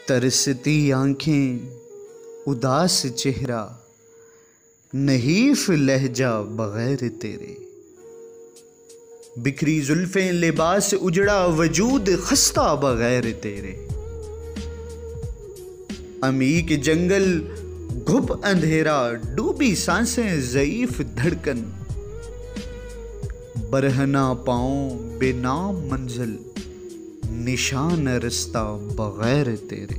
तरसती आंखें, उदास चेहरा, नहीफ लहजा बगैर तेरे। बिखरी जुल्फें, लिबास उजड़ा, वजूद खस्ता बगैर तेरे। अमी के जंगल, घुप अंधेरा, डूबी सांसें, ज़ईफ धड़कन, बरहना पाँव, बेनाम मंजिल, निशान रास्ता बगैर तेरे।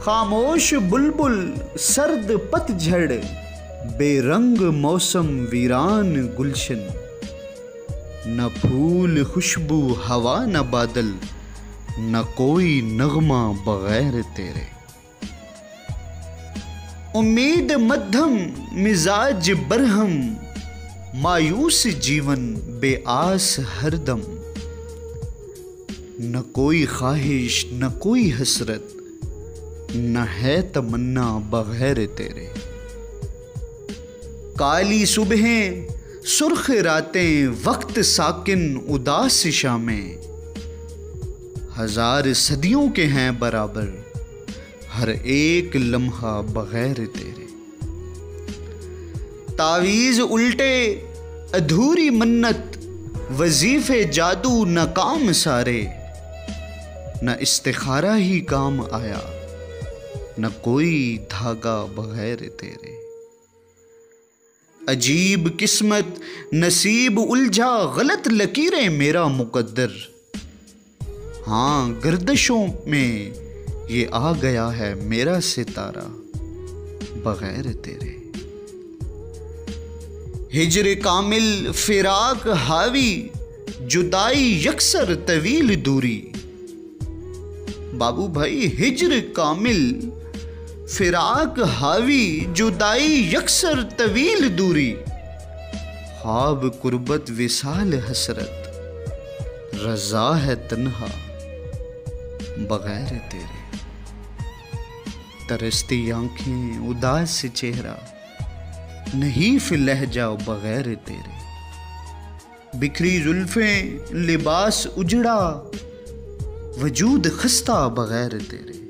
खामोश बुलबुल, सर्द पतझड़, बेरंग मौसम, वीरान गुलशन, न फूल खुशबू, हवा न बादल, न कोई नगमा बगैर तेरे। उम्मीद मध्यम, मिजाज बरहम, मायूस जीवन, बेआस हरदम, न कोई ख्वाहिश, न कोई हसरत, न है तमन्ना बगैर तेरे। काली सुबहें, सुर्ख रातें, वक्त साकिन, उदास शामें, हजार सदियों के हैं बराबर, हर एक लम्हा बगैर तेरे। तावीज़ उल्टे, अधूरी मन्नत, वजीफे जादू, नाकाम सारे, न इस्तिखारा ही काम आया, न कोई धागा बगैर तेरे। अजीब किस्मत, नसीब उलझा, गलत लकीरें मेरा मुकद्दर, हाँ गर्दिशों में ये आ गया है मेरा सितारा बगैर तेरे। हिज्र कामिल, फिराक हावी, जुदाई यकसर, तवील दूरी। बाबू भाई, हिज्र कामिल, फिराक हावी, जुदाई यकसर, तवील दूरी। ख्वाब कुर्बत, विसाल हसरत, रजा है तन्हा बगैर तेरे। तरसती आंखें, उदास चेहरा, नहीफ लहजा बगैर तेरे। बिखरी जुल्फें, लिबास उजड़ा, वजूद खस्ता बगैर तेरे।